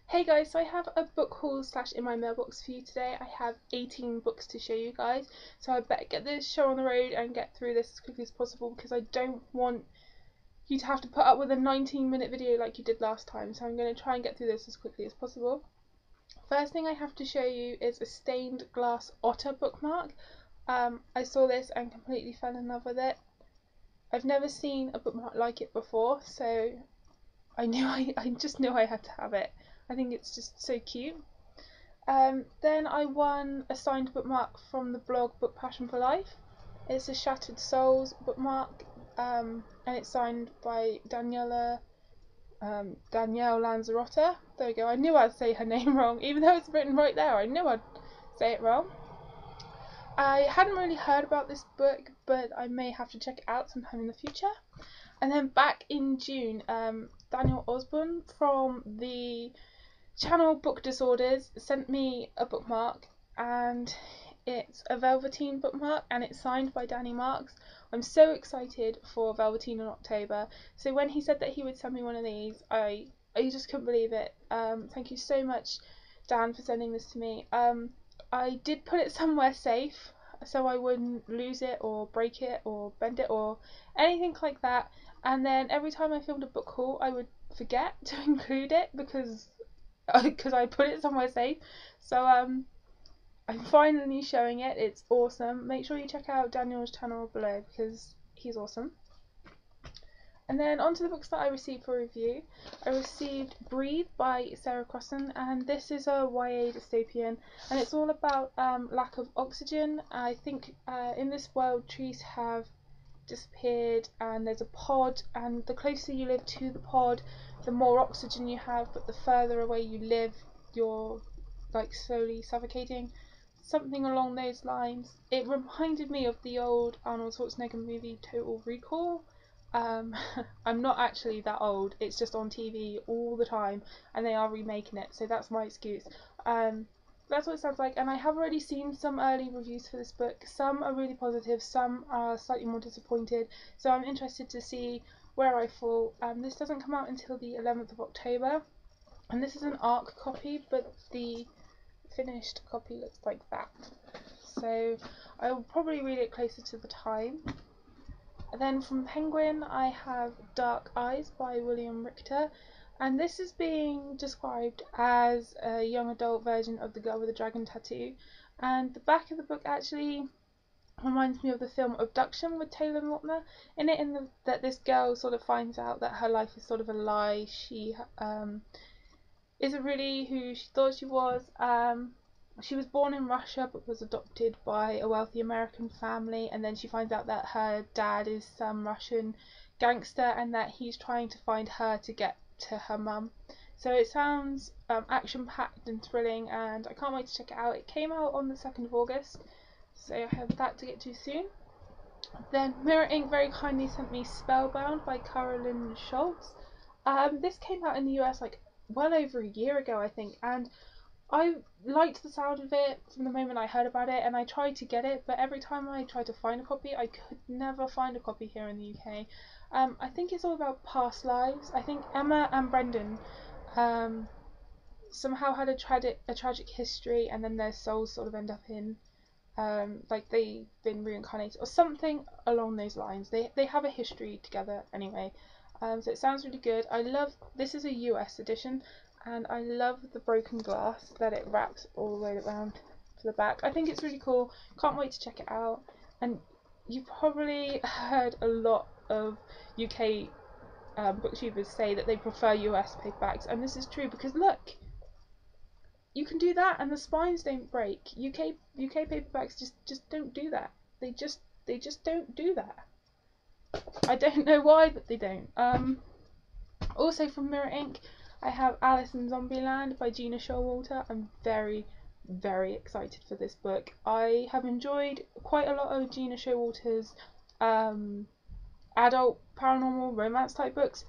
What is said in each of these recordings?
Hey guys, so I have a book haul slash in my mailbox for you today. I have 18 books to show you guys, so I better get this show on the road and get through this as quickly as possible because I don't want you to have to put up with a 19-minute video like you did last time, so I'm going to try and get through this as quickly as possible. First thing I have to show you is a stained glass otter bookmark. I saw this and completely fell in love with it. I've never seen a bookmark like it before, so I just knew I had to have it. I think it's just so cute. Then I won a signed bookmark from the blog Book Passion for Life. It's a Shattered Souls bookmark, and it's signed by Danielle Lanzarote. There we go. I knew I'd say her name wrong, even though it's written right there. I knew I'd say it wrong. I hadn't really heard about this book, but I may have to check it out sometime in the future. And then back in June, Daniel Osborne from the channel Book Disorders sent me a bookmark, and it's a Velveteen bookmark and it's signed by Danny Marks. I'm so excited for Velveteen in October, so when he said that he would send me one of these, I just couldn't believe it. Thank you so much, Dan, for sending this to me. I did put it somewhere safe so I wouldn't lose it or break it or bend it or anything like that, and then every time I filmed a book haul I would forget to include it because I put it somewhere safe. So I'm finally showing it. It's awesome. Make sure you check out Daniel's channel below because he's awesome. And then onto the books that I received for review. I received Breathe by Sarah Crossan, and this is a YA dystopian, and it's all about lack of oxygen. I think in this world trees have disappeared and there's a pod, and the closer you live to the pod the more oxygen you have, but the further away you live you're like slowly suffocating, something along those lines. It reminded me of the old Arnold Schwarzenegger movie Total Recall. I'm not actually that old, it's just on TV all the time and they are remaking it, so that's my excuse. That's what it sounds like, and I have already seen some early reviews for this book. Some are really positive, some are slightly more disappointed, so I'm interested to see where I fall. This doesn't come out until the 11th of October, and this is an ARC copy, but the finished copy looks like that. So I will probably read it closer to the time. And then from Penguin I have Dark Eyes by William Richter, and this is being described as a young adult version of The Girl with the Dragon Tattoo, and the back of the book actually reminds me of the film Abduction with Taylor Lautner in it, that this girl sort of finds out that her life is sort of a lie. She isn't really who she thought she was. She was born in Russia but was adopted by a wealthy American family, and then she finds out that her dad is some Russian gangster and that he's trying to find her to get to her mum. So it sounds action-packed and thrilling, and I can't wait to check it out. It came out on the 2nd of August, so I have that to get to soon. Then Mirror Ink very kindly sent me Spellbound by Carolyn Schultz. This came out in the US like well over a year ago, I think, and I liked the sound of it from the moment I heard about it, and I tried to get it, but every time I tried to find a copy I could never find a copy here in the UK. I think it's all about past lives. I think Emma and Brendan somehow had a tragic history, and then their souls sort of end up in like they've been reincarnated or something along those lines. They have a history together anyway. So it sounds really good. I love, this is a US edition, and I love the broken glass that it wraps all the way around to the back. I think it's really cool. Can't wait to check it out. And you've probably heard a lot of UK booktubers say that they prefer US paperbacks, and this is true because look, you can do that and the spines don't break. UK paperbacks just don't do that. They just don't do that. I don't know why, but they don't. Also from Mirror Ink I have Alice in Zombieland by Gina Showalter. I'm very excited for this book. I have enjoyed quite a lot of Gina Showalter's adult paranormal romance type books.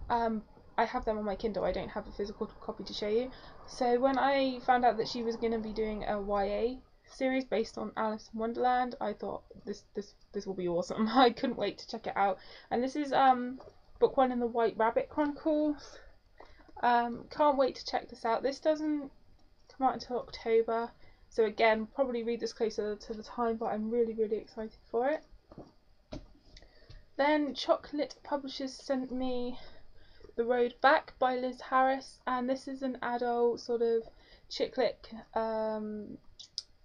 I have them on my Kindle. I don't have a physical copy to show you. So when I found out that she was going to be doing a YA series based on Alice in Wonderland, I thought this will be awesome. I couldn't wait to check it out. And this is book 1 in the White Rabbit Chronicles. Can't wait to check this out. This doesn't come out until October, so again, probably read this closer to the time, but I'm really, really excited for it. Then Chocolate Publishers sent me The Road Back by Liz Harris, and this is an adult sort of chick flick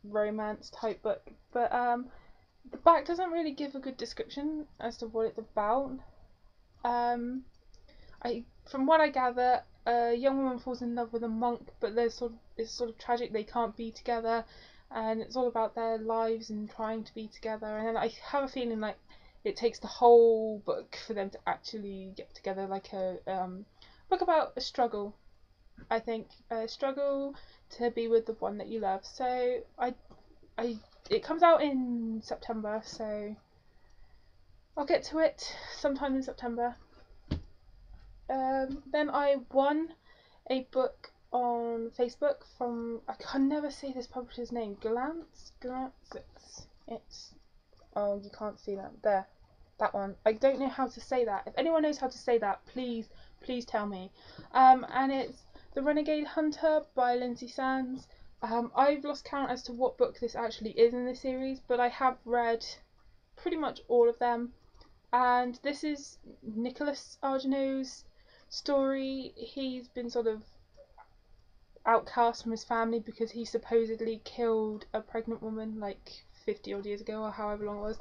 romance type book, but the back doesn't really give a good description as to what it's about. From what I gather, a young woman falls in love with a monk, but it's sort of tragic. They can't be together, and it's all about their lives and trying to be together. And then I have a feeling like it takes the whole book for them to actually get together, like a book about a struggle. I think a struggle to be with the one that you love. So it comes out in September, so I'll get to it sometime in September. Then I won a book on Facebook from, I can never say this publisher's name, Glance, it's oh, you can't see that, there, that one. I don't know how to say that. If anyone knows how to say that, please tell me. And it's The Renegade Hunter by Lindsay Sands. I've lost count as to what book this actually is in the series, but I have read pretty much all of them. And this is Nicholas Argeno's story. He's been sort of outcast from his family because he supposedly killed a pregnant woman like 50 odd years ago or however long it was,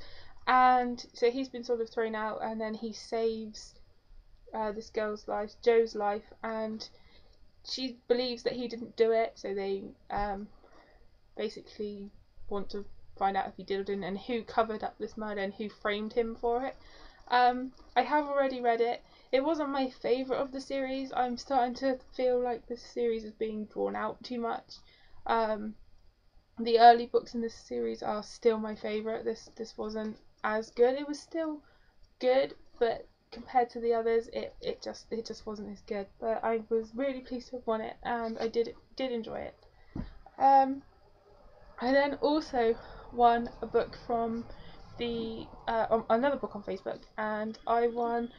and so he's been sort of thrown out, and then he saves this girl's life, Joe's life, and she believes that he didn't do it, so they basically want to find out if he did or didn't, and who covered up this murder and who framed him for it. I have already read it. It wasn't my favourite of the series. I'm starting to feel like this series is being drawn out too much. The early books in this series are still my favourite. This wasn't as good. It was still good, but compared to the others, it just wasn't as good. But I was really pleased to have won it, and I did enjoy it. I then also won a book from another book on Facebook, and I won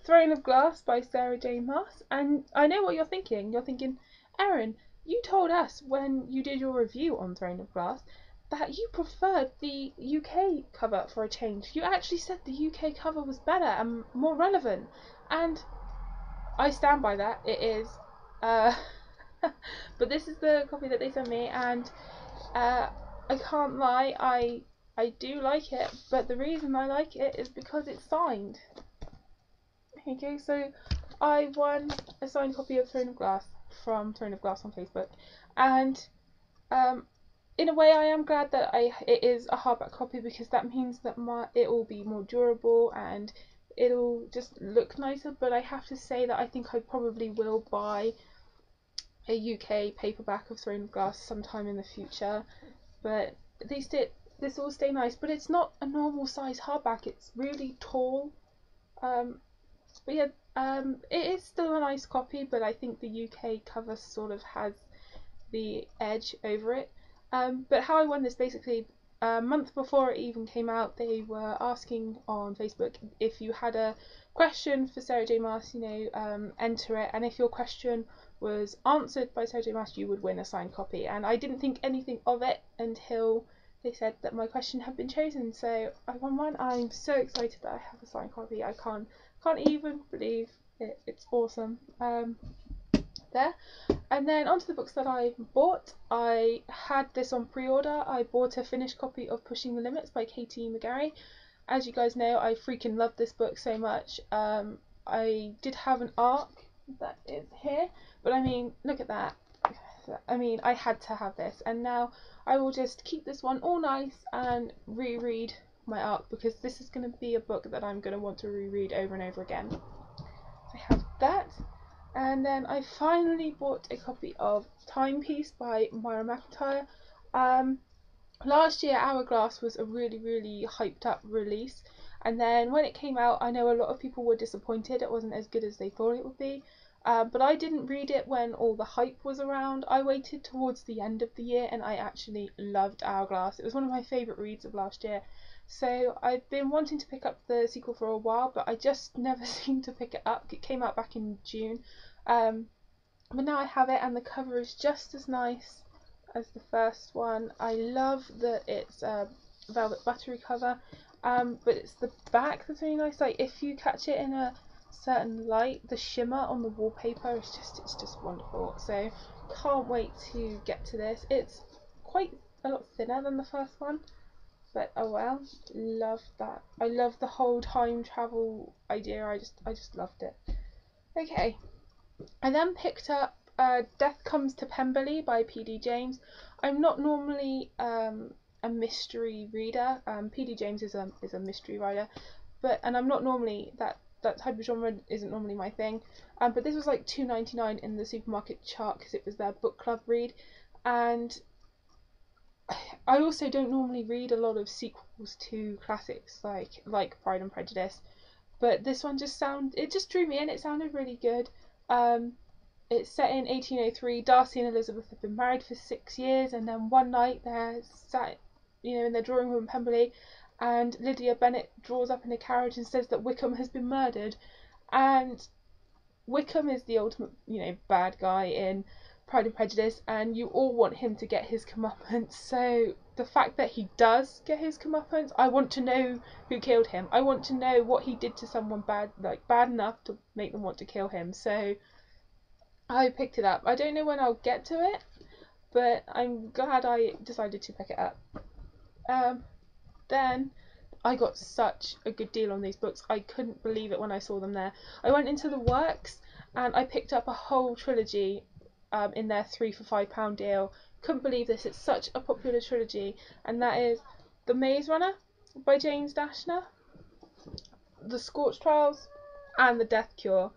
Throne of Glass by Sarah J. Maas. And I know what you're thinking. You're thinking, Erin, you told us when you did your review on Throne of Glass that you preferred the UK cover for a change. You actually said the UK cover was better and more relevant, and I stand by that. It is. But this is the copy that they sent me, and I can't lie, I do like it, but the reason I like it is because it's signed. Okay, so I won a signed copy of Throne of Glass from Throne of Glass on Facebook, and in a way I am glad that it is a hardback copy, because that means that it will be more durable and it'll just look nicer. But I have to say that I think I probably will buy a UK paperback of Throne of Glass sometime in the future, but at least this will stay nice. But it's not a normal size hardback, it's really tall. But yeah, it is still a nice copy, but I think the UK cover sort of has the edge over it. But how I won this, basically, a month before it even came out, they were asking on Facebook if you had a question for Sarah J. Maas, enter it, and if your question was answered by Sarah J. Maas, you would win a signed copy. And I didn't think anything of it until they said that my question had been chosen, so I won one. I'm so excited that I have a signed copy. I can't even believe it. It's awesome. There. And then onto the books that I bought. I had this on pre-order. I bought a finished copy of Pushing the Limits by Katie McGarry. As you guys know, I freaking love this book so much. I did have an arc that is here, but I mean, look at that. I mean, I had to have this, and now I will just keep this one all nice and reread my arc, because this is going to be a book that I'm going to want to reread over and over again. So I have that. And then I finally bought a copy of Timepiece by Myra McIntyre. Last year, Hourglass was a really, really hyped up release, and then when it came out, I know a lot of people were disappointed. It wasn't as good as they thought it would be. But I didn't read it when all the hype was around. I waited towards the end of the year, and I actually loved Hourglass. It was one of my favourite reads of last year. So I've been wanting to pick up the sequel for a while, but I just never seemed to pick it up. It came out back in June. but now I have it, and the cover is just as nice as the first one. I love that it's a velvet buttery cover, but it's the back that's really nice. Like if you catch it in a certain light, the shimmer on the wallpaper is just wonderful. So can't wait to get to this. It's quite a lot thinner than the first one, but oh well. Love that. I love the whole time travel idea. I just loved it. Okay, I then picked up Death Comes to Pemberley by P.D. James. I'm not normally a mystery reader. P.D. James is a mystery writer, and I'm not normally that type of genre isn't normally my thing. But this was like £2.99 in the supermarket chart because it was their book club read, and I also don't normally read a lot of sequels to classics like Pride and Prejudice, but this one it just drew me in. It sounded really good. It's set in 1803. Darcy and Elizabeth have been married for 6 years, and then one night they're sat, in their drawing room in Pemberley, and Lydia Bennet draws up in a carriage and says that Wickham has been murdered. And Wickham is the ultimate, bad guy in Pride and Prejudice, and you all want him to get his comeuppance. So the fact that he does get his comeuppance, I want to know who killed him. I want to know what he did to someone bad enough to make them want to kill him. So I picked it up. I don't know when I'll get to it, but I'm glad I decided to pick it up. Then I got such a good deal on these books. I couldn't believe it when I saw them there. I went into the works and I picked up a whole trilogy in their 3 for £5 deal. Couldn't believe this. It's such a popular trilogy, and that is The Maze Runner by James Dashner, The Scorch Trials, and The Death Cure.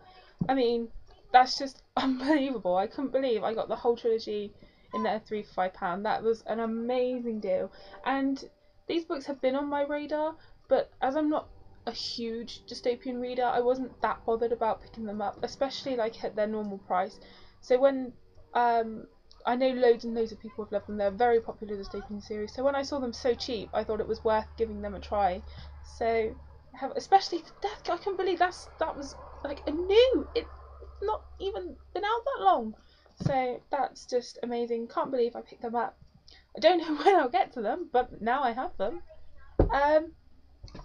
I mean, that's just unbelievable. I couldn't believe I got the whole trilogy in their 3 for £5. That was an amazing deal. And these books have been on my radar, but as I'm not a huge dystopian reader, I wasn't that bothered about picking them up, especially at their normal price. So when I know loads and loads of people have loved them. They're a very popular dystopian series. So when I saw them so cheap, I thought it was worth giving them a try. So especially the Death Cure, I couldn't believe that was a new. It's not even been out that long. So that's just amazing. Can't believe I picked them up. I don't know when I'll get to them, but now I have them.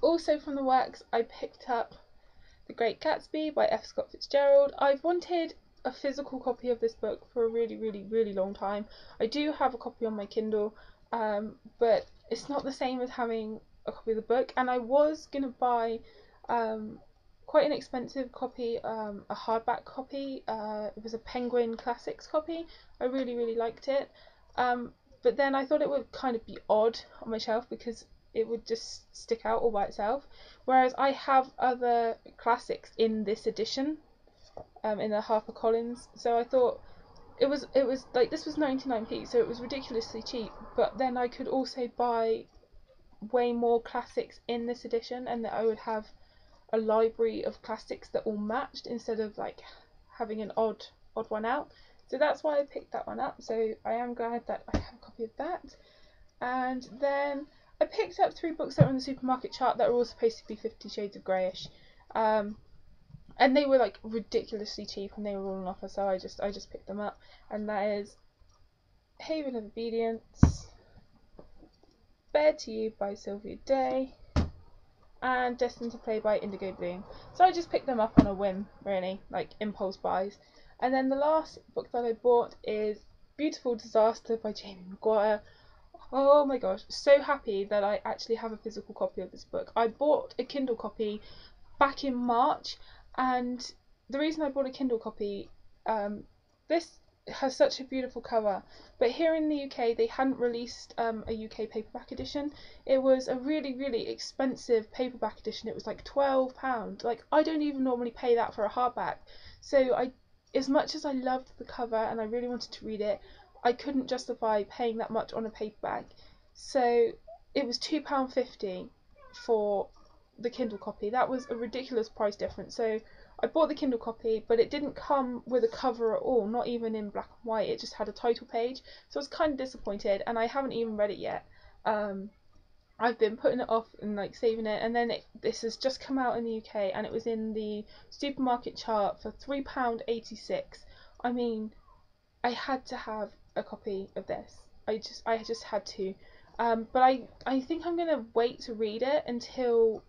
Also from the works, I picked up The Great Gatsby by F. Scott Fitzgerald. I've wanted a physical copy of this book for a really, really, really long time. I do have a copy on my Kindle, but it's not the same as having a copy of the book. And I was going to buy quite an expensive copy, a hardback copy. It was a Penguin Classics copy. I really, really liked it. But then I thought it would kind of be odd on my shelf because it would just stick out all by itself. Whereas I have other classics in this edition, in the HarperCollins. So I thought it was this was 99p, so it was ridiculously cheap. But then I could also buy way more classics in this edition, and that I would have a library of classics that all matched instead of having an odd one out. So that's why I picked that one up. So I am glad that I have a copy of that. And then I picked up 3 books that are on the supermarket chart that are all supposed to be 50 Shades of Greyish. And they were ridiculously cheap, and they were all on offer, so I just picked them up. And that is Haven of Obedience, Bared to You by Sylvia Day, and Destined to Play by Indigo Bloom. So I just picked them up on a whim, really, impulse buys. And then the last book that I bought is Beautiful Disaster by Jamie Maguire. Oh my gosh, so happy that I actually have a physical copy of this book. I bought a Kindle copy back in March, and the reason I bought a Kindle copy, this has such a beautiful cover, but here in the UK they hadn't released a UK paperback edition. It was a really, really expensive paperback edition. It was £12. I don't even normally pay that for a hardback. So as much as I loved the cover and I really wanted to read it, I couldn't justify paying that much on a paperback. So it was £2.50 for the Kindle copy. That was a ridiculous price difference. So I bought the Kindle copy, but it didn't come with a cover at all, not even in black and white. It just had a title page. So I was kind of disappointed, and I haven't even read it yet. I've been putting it off and saving it, and then this has just come out in the UK, and it was in the supermarket chart for £3.86 I mean, I had to have a copy of this. I just had to. But I think I'm gonna wait to read it until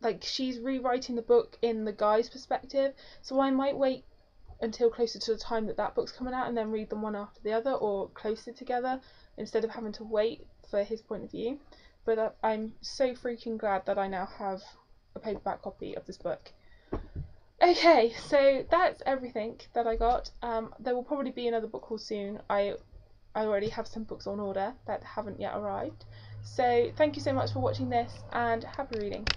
like she's rewriting the book in the guy's perspective. So I might wait until closer to the time that that book's coming out and then read them one after the other or closer together instead of having to wait for his point of view. But I'm so freaking glad that I now have a paperback copy of this book. Okay, so that's everything that I got. There will probably be another book haul soon. I already have some books on order that haven't yet arrived. So thank you so much for watching this and happy reading.